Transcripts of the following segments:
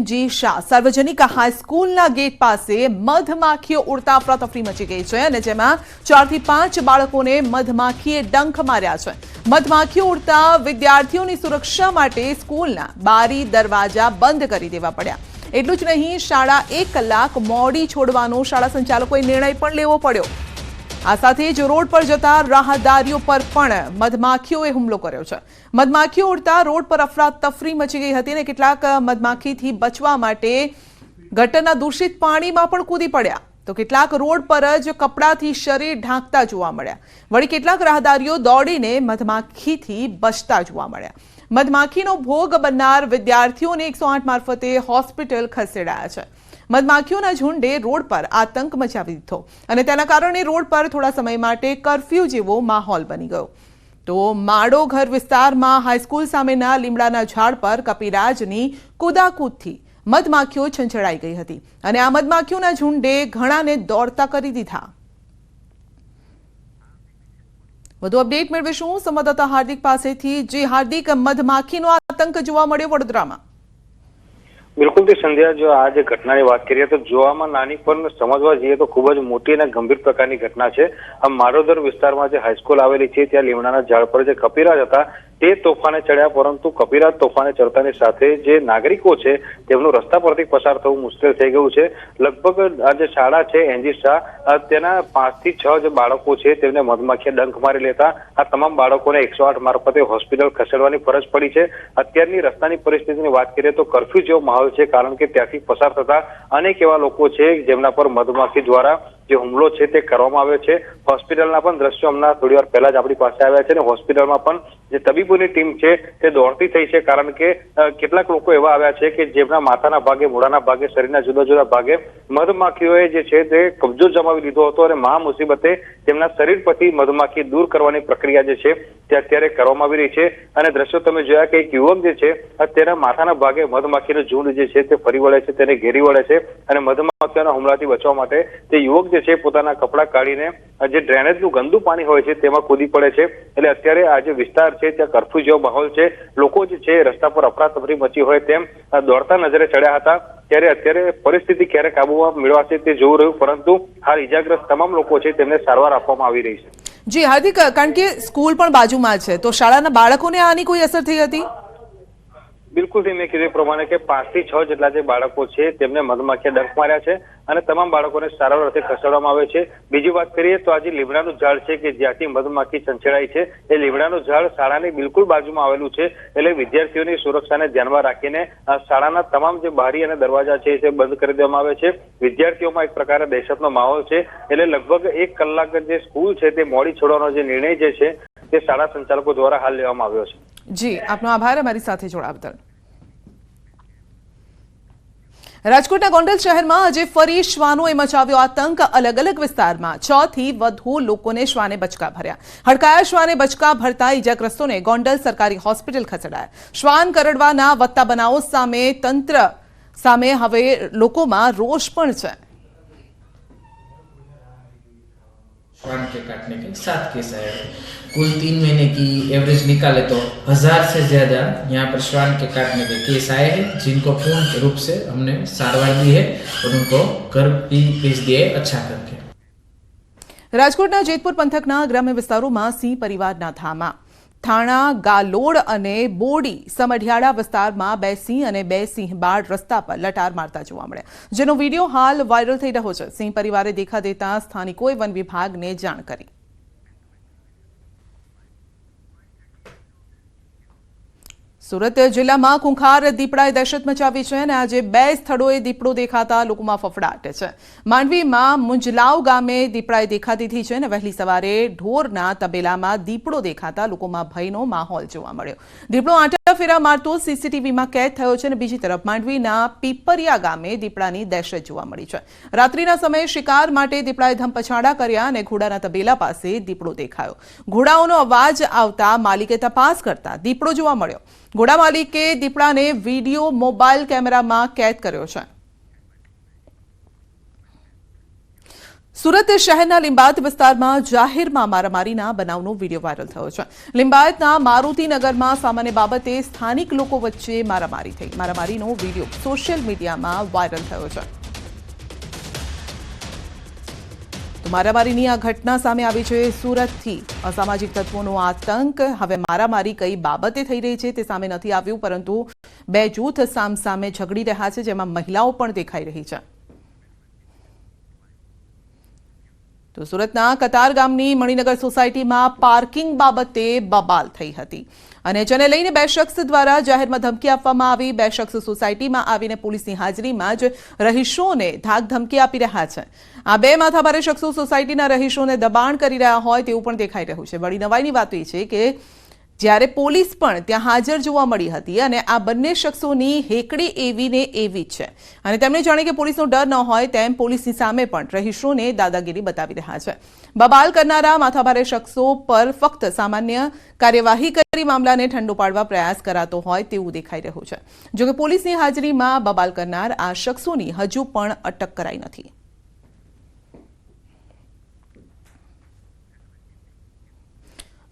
NG Shah सार्वजनिक हाईस्कूलના gate પાસે મધમાખીઓ ઉડતા અફરાતફરી મચી ગઈ છે અને જેમાં 4 થી 5 બાળકોને મધમાખીએ ડંખ માર્યા છે। મધમાખીઓ ઉડતા વિદ્યાર્થીઓની સુરક્ષા માટે સ્કૂલના બારી દરવાજા બંધ કરી દેવા પડ્યા। એટલું જ નહીં, શાળા 1 કલાક મોડી છોડવાનો શાળા સંચાલકોએ નિર્ણય પણ લેવો પડ્યો। આ સાથે જ રોડ પર જતા રાહદારીઓ પર પણ મધમાખીઓએ હુમલો કર્યો છે। મધમાખીઓ ઉડતા રોડ પર અફરાતફરી મચી ગઈ હતી અને કેટલાક મધમાખીથી બચવા માટે ગટરના દૂષિત પાણીમાં પણ કૂદી પડ્યા તો કેટલાક રોડ પર જ કપડાથી શરીર ઢાંકતા જોવા મળ્યા। વળી કેટલાક રાહદારીઓ દોડીને મધમાખીથી બચતા જોવા મળ્યા। મધમાખીનો ભોગ બનનાર વિદ્યાર્થીઓને 108 મારફતે હોસ્પિટલ ખસેડાયા છે। મધમાખીઓના ઝુંડે રોડ પર આતંક મચાવી દીધો અને તેના કારણે રોડ પર થોડા સમય માટે કર્ફ્યુ જેવો માહોલ બની ગયો। તો માડો ઘર વિસ્તારમાં હાઈસ્કૂલ સામેના લીમડાના ઝાડ પર કપિરાજની કૂદાકૂદથી મધમાખીઓ છંછેડાઈ ગઈ હતી અને આ મધમાખીઓના ઝુંડે ઘણાને દોડતા કરી દીધા। વધુ અપડેટ મેળવીશું સંવાદદાતા હાર્દિક પાસેથી। જે હાર્દિક, મધમાખીનો આતંક જોવા મળ્યો વડોદરામાં। બિલકુલ થી સંધ્યા, જો આ જે ઘટનાની વાત કરીએ તો જોવામાં નાની પણ સમજવા જઈએ તો ખૂબ જ મોટી અને ગંભીર પ્રકારની ઘટના છે। આ મારોદર વિસ્તારમાં જે હાઈસ્કૂલ આવેલી છે ત્યાં લીમડાના ઝાડ પર જે કપિરાજ હતા તે તોફાને ચડ્યા, પરંતુ કપિરાજ તોફાને ચડતાની સાથે જે નાગરિકો છે તેમનું રસ્તા પરથી પસાર થવું મુશ્કેલ થઈ ગયું છે। લગભગ આ જે શાળા છે એનજી શાહ તેના 5 થી 6 જે બાળકો છે તેમને મધમાખીએ ડંખ મારી લેતા આ તમામ બાળકોને 108 મારફતે હોસ્પિટલ ખસેડવાની ફરજ પડી છે। અત્યારની રસ્તાની પરિસ્થિતિની વાત કરીએ તો કર્ફ્યુ જેવો માહોલ છે, કારણ કે ત્યાંથી પસાર થતા અનેક એવા લોકો છે જેમના પર મધમાખી દ્વારા જે હુમલો છે તે કરવામાં આવ્યો છે। હોસ્પિટલના પણ દ્રશ્યો હમણાં થોડી વાર પહેલા જ આપણી પાસે આવ્યા છે અને હોસ્પિટલમાં પણ જે તબીબોની ટીમ છે તે દોડતી થઈ છે, કારણ કે કેટલાક લોકો એવા આવ્યા છે કે જેમના માથાના ભાગે, મોઢાના ભાગે, શરીરના જુદા જુદા ભાગે મધમાખીઓએ જે છે તે કબજો જમાવી લીધો હતો અને મહા મુસીબતે તેમના શરીર પરથી મધમાખી દૂર કરવાની પ્રક્રિયા જે છે તે અત્યારે કરવામાં આવી રહી છે। અને દ્રશ્યો તમે જોયા કે એક યુવક જે છે તેના માથાના ભાગે મધમાખીનું ઝુંડ જે છે તે ફરી વળે છે, તેને ઘેરી વળે છે અને મધમાખીઓના હુમલાથી બચવા માટે તે યુવક જે છે પોતાના કપડા કાઢીને જે ડ્રેનેજનું ગંદુ પાણી હોય છે તેમાં કૂદી પડે છે। એટલે અત્યારે આ જે વિસ્તાર છે ત્યાં કર્ફ્યુ જેવો માહોલ છે, લોકો જે છે રસ્તા પર અફરાતફરી મચી હોય તેમ દોડતા નજરે ચડ્યા હતા। ત્યારે અત્યારે પરિસ્થિતિ ક્યારે કાબુમાં મેળવાશે તે જોવું રહ્યું, પરંતુ હાલ ઈજાગ્રસ્ત તમામ લોકો છે તેમને સારવાર આપવામાં આવી રહી છે। જી હાર્દિક, કારણ કે સ્કૂલ પણ બાજુમાં છે તો શાળાના બાળકોને આની કોઈ અસર થઈ હતી? બિલકુલ મેં કીધું પ્રમાણે કે 5 થી 6 જેટલા જે બાળકો છે તેમને મધમાખીએ ડંખ માર્યા છે અને તમામ બાળકોને સારવાર અર્થે ખસેડવામાં આવે છે। બીજી વાત કરીએ તો આજે લીમડાનું ઝાડ છે કે જ્યાંથી મધમાખી છંછેડાઈ છે એ લીમડાનું ઝાડ શાળાની બિલકુલ બાજુમાં આવેલું છે। એટલે વિદ્યાર્થીઓની સુરક્ષાને ધ્યાનમાં રાખીને શાળાના તમામ જે બારી અને દરવાજા છે તે બંધ કરી દેવામાં આવે છે। વિદ્યાર્થીઓમાં એક પ્રકારે દહેશતનો માહોલ છે, એટલે લગભગ 1 કલાક જે સ્કૂલ છે તે મોડી છોડવાનો જે નિર્ણય જે છે તે શાળા સંચાલકો દ્વારા હાલ લેવામાં આવ્યો છે। જી, આપનો આભાર અમારી સાથે જોડાવા બદલ। રાજકોટના ગોંડલ શહેરમાં આજે ફરી શ્વાનોએ મચાવ્યો આતંક। અલગ અલગ વિસ્તારમાં 6 થી વધુ લોકોને શ્વાને બચકા ભર્યા। હડકાયા શ્વાને બચકા ભરતા ઈજાગ્રસ્તોને ગોંડલ સરકારી હોસ્પિટલ ખસેડાયા। શ્વાન કરડવાના વધતા બનાવો સામે તંત્ર સામે હવે લોકોમાં રોષ પણ છે। श्वान के काटने के 7 केस आए हैं। कुल 3 महीने की एवरेज निकाले तो 1000 से ज्यादा यहाँ पर श्वान के काटने के केस आए हैं, जिनको पूर्ण रूप से हमने सारवार दी है और उनको घर भी भेज दिए अच्छा करके। રાજકોટના જેતપુર પંથકના ગ્રામ્ય વિસ્તારોમાં સિંહ પરિવારના ધામા। થાણા, ગાલોડ અને બોડી સમઢિયાળા વિસ્તારમાં 2 સિંહ અને 2 સિંહ બાળ રસ્તા પર લટાર મારતા જોવા મળ્યા, જેનો વિડીયો હાલ વાયરલ થઈ રહ્યો છે। સિંહ પરિવારે દેખા દેતા સ્થાનિકોએ વન વિભાગને જાણ કરી। સુરત જિલ્લામાં ખૂંખાર દીપડાએ દહેશત મચાવી છે અને આજે 2 સ્થળોએ દીપડો દેખાતા લોકોમાં ફફડાટ છે। માંડવીમાં મુંજલાવ ગામે દીપડાએ દેખા દીધી છે અને વહેલી સવારે ઢોરના તબેલામાં દીપડો દેખાતા લોકોમાં ભયનો માહોલ જોવા મળ્યો। દીપડો આંટા ફેરા મારતો સીસીટીવીમાં કેદ થયો છે અને બીજી તરફ માંડવીના પીપરિયા ગામે દીપડાની દહેશત જોવા મળી છે। રાત્રિના સમયે શિકાર માટે દીપડાએ ધમપછાડા કર્યા અને ઘોડાના તબેલા પાસે દીપડો દેખાયો। ઘોડાઓનો અવાજ આવતા માલિકે તપાસ કરતા દીપડો જોવા મળ્યો। ઘોડા માલિકે દીપડાને વિડીયો મોબાઈલ કેમેરામાં કેદ કર્યો છે। સુરત શહેરના લિંબાયત વિસ્તારમાં જાહેરમાં મારામારીના બનાવનો વિડીયો વાયરલ થયો છે. લિંબાયતના મારુતિનગરમાં સામાન્ય બાબતે સ્થાનિક લોકો વચ્ચે મારામારી થઈ. મારામારીનો વિડીયો સોશિયલ મીડિયામાં વાયરલ થયો છે. તો મારામારીની આ ઘટના સામે આવી છે. સુરતથી અસામાજિક તત્વોનો આતંક. હવે મારામારી કઈ બાબતે થઈ રહી છે તે સામે નથી આવ્યું, પરંતુ બે જૂથ સામસામે ઝઘડી રહ્યા છે, જેમાં મહિલાઓ પણ દેખાઈ રહી છે. તો સુરતના કતાર ગામની મણિનગર સોસાયટીમાં પાર્કિંગ બાબતે બબાલ થઈ હતી અને જેને લઈને બે શખ્સ દ્વારા જાહેરમાં ધમકી આપવામાં આવી. બે શખ્સ સોસાયટીમાં આવીને પોલીસની હાજરીમાં જ રહીશોને ધાક ધમકી આપી રહ્યા છે. આ બે માથાભારે શખ્સો સોસાયટીના રહીશોને દબાણ કરી રહ્યા હોય તેવું પણ દેખાઈ રહ્યું છે. વળી નવાઈની વાત એ છે કે જ્યારે પોલીસ પણ ત્યાં હાજર જોવા મળી હતી અને આ બંને શખ્સોની હેકડી એવી ને એવી જ છે અને તેમણે જાણે કે પોલીસનો ડર ન હોય તેમ પોલીસની સામે પણ રહીશોને દાદાગીરી બતાવી રહ્યા છે. બબાલ કરનારા માથાભારે શખ્સો પર ફક્ત સામાન્ય કાર્યવાહી કરી મામલાને ઠંડો પાડવા પ્રયાસ કરાતો હોય તેવું દેખાઈ રહ્યું છે. જોકે પોલીસની હાજરીમાં બબાલ કરનાર આ શખ્સોની હજુ પણ અટક કરાઈ નથી.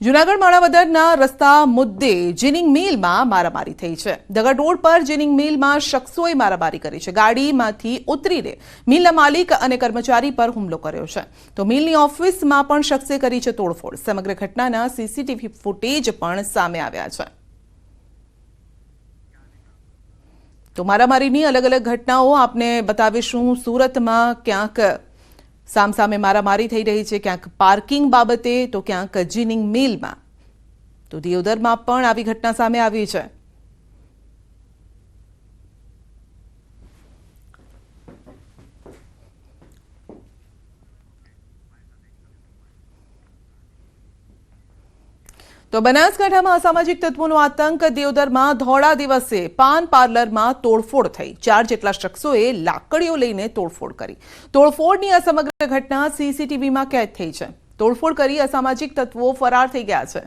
જૂનાગઢ માણાવદરના રસ્તા મુદ્દે જીનિંગ મિલમાં મારામારી થઈ છે. દગડ રોડ પર જીનિંગ મિલમાં શખ્સોએ મારામારી કરી છે. ગાડીમાંથી ઉતરીને મિલના માલિક અને કર્મચારી પર હુમલો કર્યો છે. તો મિલની ઓફિસમાં પણ શખ્સે કરી છે તોડફોડ. સમગ્ર ઘટનાના સીસીટીવી ફૂટેજ પણ સામે આવ્યા છે. તો મારામારીની અલગ અલગ ઘટનાઓ આપને બતાવીશું. સુરતમાં ક્યાંક સામસામે મારામારી થઈ રહી છે, ક્યાંક પાર્કિંગ બાબતે તો ક્યાંક જીનિંગ મિલમાં. તો દિયોદરમાં પણ આવી ઘટના સામે આવી છે. તો બનાસકાંઠામાં અસામાજિક તત્વોનો આતંક. દિયોદરમાં ધોળા દિવસે પાન પાર્લરમાં તોડફોડ થઈ. 4 જેટલા શખ્સોએ લાકડીઓ લઈને તોડફોડ કરી. તોડફોડની આ સમગ્ર ઘટના સીસીટીવીમાં કેદ થઈ છે. તોડફોડ કરી અસામાજિક તત્વો ફરાર થઈ ગયા છે.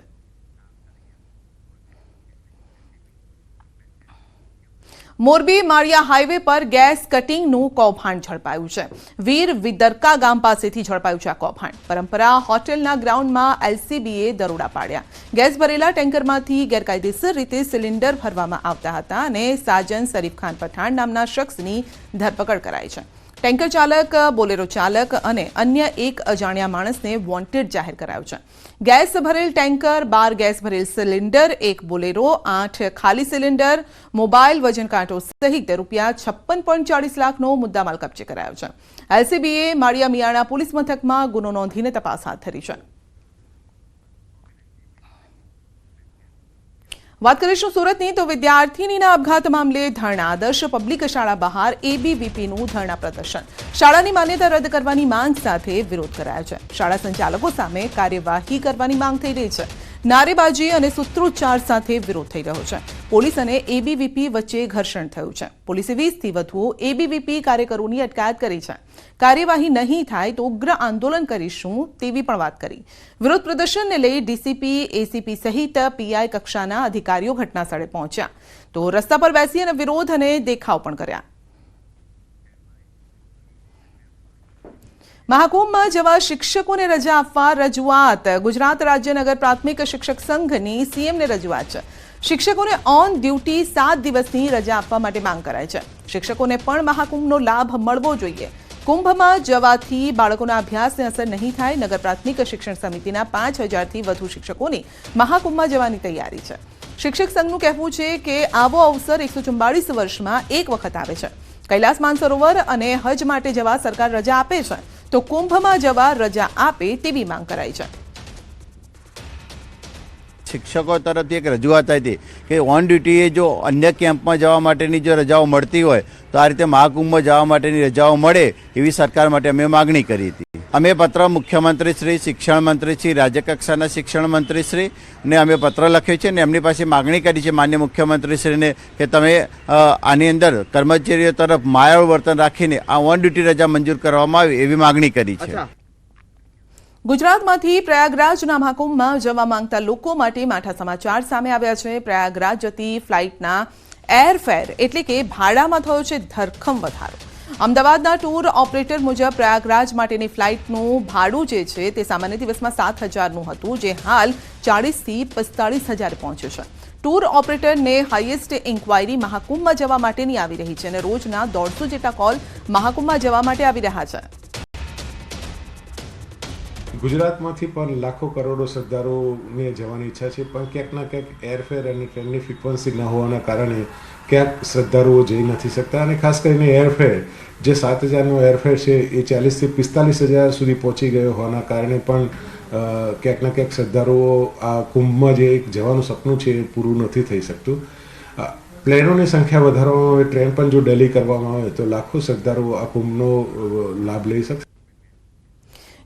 મોરબી માળિયા હાઈવે પર ગેસ કટિંગનું કૌભાંડ ઝડપાયું છે. વીર વિદરકા ગામ પાસેથી ઝડપાયું છે આ કૌભાંડ. પરંપરા હોટેલના ગ્રાઉન્ડમાં એલસીબીએ દરોડા પાડ્યા. ગેસ ભરેલા ટેન્કરમાંથી ગેરકાયદેસર રીતે સિલિન્ડર ભરવામાં આવતા હતા અને સાજન શરીફ ખાન પઠાણ નામના શખ્સની ધરપકડ કરાઈ છે. ટેન્કર ચાલક, બોલેરો ચાલક અને અન્ય એક અજાણ્યા માણસને વોન્ટેડ જાહેર કરાયો છે. ગેસ ભરેલ ટેન્કર, 12 ગેસ ભરેલ સિલિન્ડર, 1 બોલેરો, 8 ખાલી સિલિન્ડર, મોબાઈલ, વજન કાંટો સહિત ₹56.40 લાખનો મુદ્દામાલ કબજે કરાયો છે. એલસીબીએ માળિયા મિયાણા પોલીસ મથકમાં ગુનો નોંધીને તપાસ હાથ ધરી છે. વાત કરીશું સુરતની. તો વિદ્યાર્થીનીના આપઘાત મામલે ધરણા. આદર્શ પબ્લિક શાળા બહાર એબીવીપીનું ધરણા પ્રદર્શન. શાળાની માન્યતા રદ કરવાની માંગ સાથે વિરોધ કરાયો છે. શાળા સંચાલકો સામે કાર્યવાહી કરવાની માંગ થઈ રહી છે. નારેબાજી અને સૂત્રોચ્ચાર સાથે વિરોધ થઈ રહ્યો છે. પોલીસ અને એબીવીપી વચ્ચે ઘર્ષણ થયું છે. પોલીસે 20થી વધુ એબીવીપી કાર્યકરોની અટકાયત કરી છે. કાર્યવાહી નહીં થાય તો ઉગ્ર આંદોલન કરીશું તેવી પણ વાત કરી. વિરોધ પ્રદર્શનને લઈ ડીસીપી, એસીપી સહિત પીઆઈ કક્ષાના અધિકારીઓ ઘટના સ્થળે પહોંચ્યા. તો રસ્તા પર બેસી અને વિરોધ અને દેખાવ પણ કર્યા. મહાકુંભમાં જવા શિક્ષકોને રજા આપવા રજૂઆત. ગુજરાત રાજ્ય નગર પ્રાથમિક શિક્ષક સંઘની સીએમને રજૂઆત છે. શિક્ષકોને ઓન ડ્યુટી 7 દિવસની રજા આપવા માટે માંગ કરાઈ છે. શિક્ષકોને પણ મહાકુંભનો લાભ મળવો જોઈએ. કુંભમાં જવાથી બાળકોના અભ્યાસને અસર નહીં થાય. નગર પ્રાથમિક શિક્ષણ સમિતિના 5000થી વધુ શિક્ષકોની મહાકુંભમાં જવાની તૈયારી છે. શિક્ષક સંઘનું કહેવું છે કે આવો અવસર 144 વર્ષમાં એક વખત આવે છે. કૈલાસ માનસરોવર અને હજ માટે જવા સરકાર રજા આપે છે, તો કુંભમાં જવા રજા આપે તેવી માંગ કરાઈ છે. શિક્ષકો તરફથી એક રજૂઆત હતી કે ઓન ડ્યુટીએ જો અન્ય કેમ્પમાં જવા માટેની જો રજાઓ મળતી હોય તો આ રીતે મહાકુંભમાં જવા માટેની રજાઓ મળે એવી સરકાર માટે અમે માગણી કરી હતી. અમે પત્ર મુખ્યમંત્રી શ્રી, શિક્ષણ મંત્રી શ્રી, રાજ્યકક્ષાના શિક્ષણ મંત્રી શ્રી ને અમે પત્ર લખ્યું છે અને એમની પાસે માગણી કરી છે માન્ય મુખ્યમંત્રીશ્રીને કે તમે આની અંદર કર્મચારીઓ તરફ માયાળું વર્તન રાખીને આ ઓન ડ્યુટી રજા મંજૂર કરવામાં આવે એવી માગણી કરી છે. ગુજરાતમાંથી પ્રયાગરાજના મહાકુંભમાં જવા માંગતા લોકો માટે માઠા સમાચાર સામે આવ્યા છે. પ્રયાગરાજ જતી ફ્લાઇટના એરફેર એટલે કે ભાડામાં થયો છે ધરખમ વધારો. અમદાવાદના ટૂર ઓપરેટર મુજબ પ્રયાગરાજ માટેની ફ્લાઇટનું ભાડું જે છે તે સામાન્ય દિવસમાં 7,000નું હતું, જે હાલ 40,000થી 45,000 પહોંચ્યું છે. ટૂર ઓપરેટરને હાઈએસ્ટ ઇન્ક્વાયરી મહાકુંભમાં જવા માટેની આવી રહી છે અને રોજના 150 જેટલા કોલ મહાકુંભમાં જવા માટે આવી રહ્યા છે. ગુજરાતમાંથી પણ લાખો કરોડો શ્રદ્ધાળુઓને જવાની ઈચ્છા છે, પણ ક્યાંક ના ક્યાંક એરફેર અને ટ્રેનની ફ્રિકવન્સી ન હોવાના કારણે ક્યાંક શ્રદ્ધાળુઓ જઈ નથી શકતા. અને ખાસ કરીને એરફેર જે 7,000નો એરફેર છે એ 40,000થી 45,000 સુધી પહોંચી ગયો હોવાના કારણે પણ ક્યાંક ના ક્યાંક શ્રદ્ધાળુઓ આ કુંભમાં જે એક જવાનું સપનું છે એ પૂરું નથી થઈ શકતું. પ્લેનોની સંખ્યા વધારવામાં આવે, ટ્રેન પણ જો ડેલી કરવામાં આવે તો લાખો શ્રદ્ધાળુઓ આ કુંભનો લાભ લઈ શકશે.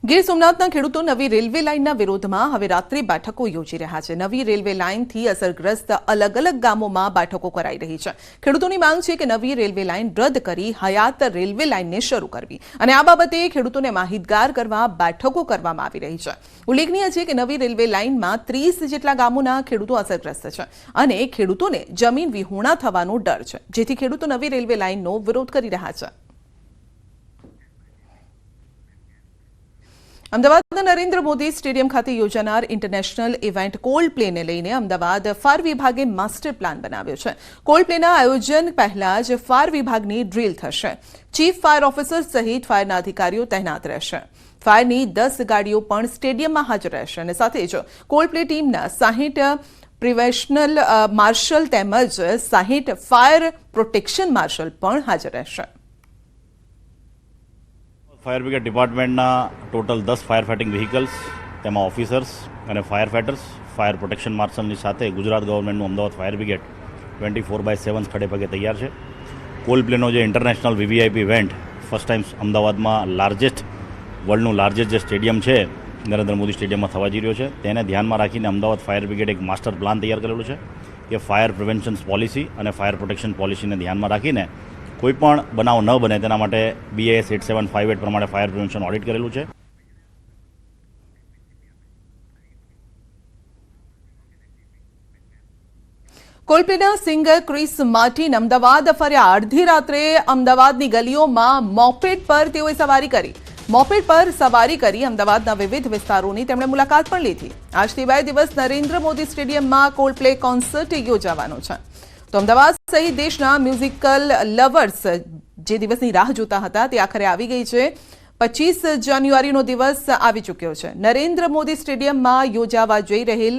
ગીર સોમનાથના ખેડૂતો નવી રેલવે લાઇનના વિરોધમાં હવે રાત્રે બેઠકો યોજી રહ્યા છે. નવી રેલવે લાઇનથી અસરગ્રસ્ત અલગ અલગ ગામોમાં બેઠકો કરાઈ રહી છે. ખેડૂતોની માંગ છે કે નવી રેલવે લાઇન રદ કરી હયાત રેલવે લાઇનને શરૂ કરવી અને આ બાબતે ખેડૂતોને માહિતગાર કરવા બેઠકો કરવામાં આવી રહી છે. ઉલ્લેખનીય છે કે નવી રેલવે લાઇનમાં 30 જેટલા ગામોના ખેડૂતો અસરગ્રસ્ત છે અને ખેડૂતોને જમીન વિહોણા થવાનો ડર છે, જેથી ખેડૂતો નવી રેલવે લાઇનનો વિરોધ કરી રહ્યા છે. અમદાવાદના નરેન્દ્ર મોદી સ્ટેડિયમ ખાતે યોજાનાર ઇન્ટરનેશનલ ઇવેન્ટ કોલ્ડ પ્લેને લઈને અમદાવાદ ફાયર વિભાગે માસ્ટર પ્લાન બનાવ્યો છે. કોલ્ડ પ્લેના આયોજન પહેલા જ ફાયર વિભાગની ડ્રીલ થશે. ચીફ ફાયર ઓફિસર સહિત ફાયરના અધિકારીઓ તૈનાત રહેશે. ફાયરની 10 ગાડીઓ પણ સ્ટેડિયમમાં હાજર રહેશે અને સાથે જ કોલ્ડ પ્લે ટીમના 60 પ્રિવેશનલ માર્શલ તેમજ 60 ફાયર પ્રોટેક્શન માર્શલ પણ હાજર રહેશે. ફાયર બ્રિગેડ ડિપાર્ટમેન્ટના ટોટલ 10 ફાયર ફાઇટિંગ વ્હીકલ્સ, તેમાં ઓફિસર્સ અને ફાયર ફાઇટર્સ, ફાયર પ્રોટેક્શન માર્શલની સાથે ગુજરાત ગવર્મેન્ટનું અમદાવાદ ફાયર બ્રિગેડ 24/7 ખડે પગે તૈયાર છે. કોલ પ્લેનો જે international VVIP event first time અમદાવાદમાં વર્લ્ડનું લાર્જેસ્ટ જે સ્ટેડિયમ છે નરેન્દ્ર મોદી સ્ટેડિયમમાં થવા જઈ રહ્યો છે, તેને ધ્યાનમાં રાખીને અમદાવાદ ફાયર બ્રિગેડ એક માસ્ટર પ્લાન તૈયાર કરેલું છે કે ફાયર પ્રિવેન્શન પોલિસી અને ફાયર પ્રોટેક્શન પોલિસીને ધ્યાનમાં રાખીને કોઈ પણ બનાવ ન બને તેના માટે BIS 8758 પ્રમાણે ફાયર પ્રિવેન્શન ઓડિટ કરેલું છે. કોલ્ડ-પ્લેના સિંગર ક્રિસ માર્ટિન અમદાવાદ ફર્યા. અડધી રાત્રે અમદાવાદની ગલીઓમાં મોપેડ પર તેઓએ સવારી કરી. મોપેડ પર સવારી કરી અમદાવાદના વિવિધ વિસ્તારોની તેમણે મુલાકાત પણ લીધી. આજથી 2 દિવસ નરેન્દ્ર મોદી સ્ટેડિયમમાં કોલ્ડ પ્લે કોન્સર્ટ યોજાવાનો છે. તો અમદાવાદ સહિત દેશના મ્યુઝિકલ લવર્સ જે દિવસની રાહ જોતા હતા તે આખરે આવી ગઈ છે. 25 જાન્યુઆરીનો દિવસ આવી ચૂક્યો છે. નરેન્દ્ર મોદી સ્ટેડિયમમાં યોજાવા જઈ રહેલ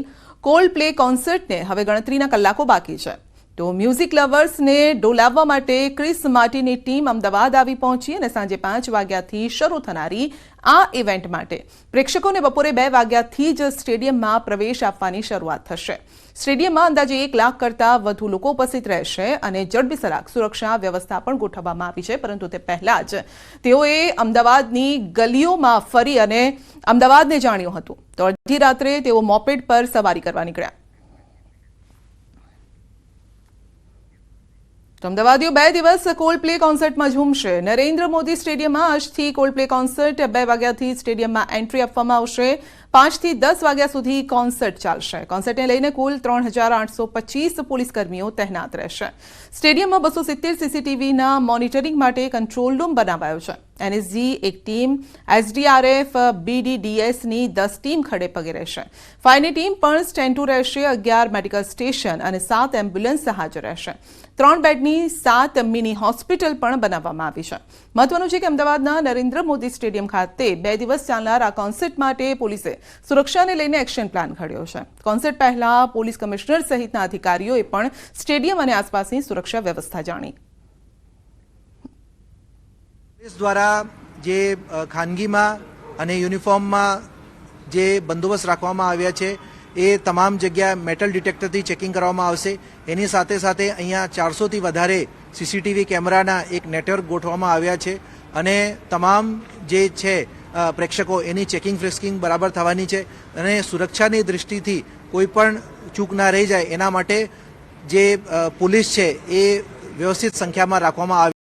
કોલ્ડ પ્લે કોન્સર્ટને હવે ગણતરીના કલાકો બાકી છે. તો મ્યુઝિક લવર્સને ડોલાવવા માટે ક્રિસ માર્ટિનની ટીમ અમદાવાદ આવી પહોંચી અને સાંજે 5 વાગ્યાથી શરૂ થનારી આ ઇવેન્ટ માટે પ્રેક્ષકોને બપોરે 2 વાગ્યાથી જ સ્ટેડિયમમાં પ્રવેશ આપવાની શરૂઆત થશે. સ્ટેડિયમમાં અંદાજે 1 લાખ કરતાં વધુ લોકો ઉપસ્થિત રહેશે અને જડબીસલાક સુરક્ષા વ્યવસ્થા પણ ગોઠવવામાં આવી છે. પરંતુ તે પહેલા જ તેઓએ અમદાવાદની ગલીઓમાં ફરી અને અમદાવાદને જાણ્યું હતું. તો અડધી રાત્રે તેઓ મોપેડ પર સવારી કરવા નીકળ્યા. તો અમદાવાદીઓ 2 દિવસ કોલ્ડ પ્લે કોન્સર્ટમાં ઝૂમશે. નરેન્દ્ર મોદી સ્ટેડિયમમાં આજથી કોલ્ડ પ્લે કોન્સર્ટ 2 વાગ્યાથી સ્ટેડિયમમાં એન્ટ્રી આપવામાં આવશે. 5 થી 10 વાગ્યા સુધી કોન્સર્ટ ચાલશે. કોન્સર્ટને લઈને કુલ 3,825 પોલીસ કર્મીઓ તૈનાત રહેશે. સ્ટેડિયમમાં 270 સીસીટીવીના મોનિટરિંગ માટે કંટ્રોલ રૂમ બનાવાયો છે. NSG એક ટીમ, SDRF, BDDSની 10 ટીમ ખડે પગે રહેશે. ફાયરની ટીમ પણ સ્ટેન્ડ 2 રહેશે. 11 મેડિકલ સ્ટેશન અને 7 એમ્બ્યુલન્સ હાજર રહેશે. 3 બેડની 7 મિની હોસ્પિટલ પણ બનાવવામાં આવી છે. મહત્વનું છે કે અમદાવાદના નરેન્દ્ર મોદી સ્ટેડિયમ ખાતે 2 દિવસ ચાલનાર આ કોન્સર્ટ માટે પોલીસે સુરક્ષાને લઈને એક્શન પ્લાન ઘડ્યો છે. કોન્સર્ટ પહેલા પોલીસ કમિશનર સહિતના અધિકારીઓએ પણ સ્ટેડિયમ અને આસપાસની સુરક્ષા વ્યવસ્થા જાણી. પોલીસ દ્વારા જે ખાનગીમાં અને યુનિફોર્મમાં જે બંદોબસ્ત રાખવામાં આવ્યા છે એ તમામ જગ્યા મેટલ ડિટેક્ટરથી ચેકિંગ કરવામાં આવશે. એની સાથે સાથે અહીંયા 400થી વધારે સીસીટીવી કેમેરાના એક નેટવર્ક ગોઠવવામાં આવ્યા છે અને તમામ જે છે પ્રેક્ષકો એની ચેકિંગ ફ્રેસ્કિંગ બરાબર થવાની છે અને સુરક્ષાની દૃષ્ટિથી કોઈ પણ ચૂક ના રહી જાય એના માટે જે પોલીસ છે એ વ્યવસ્થિત સંખ્યામાં રાખવામાં આવી.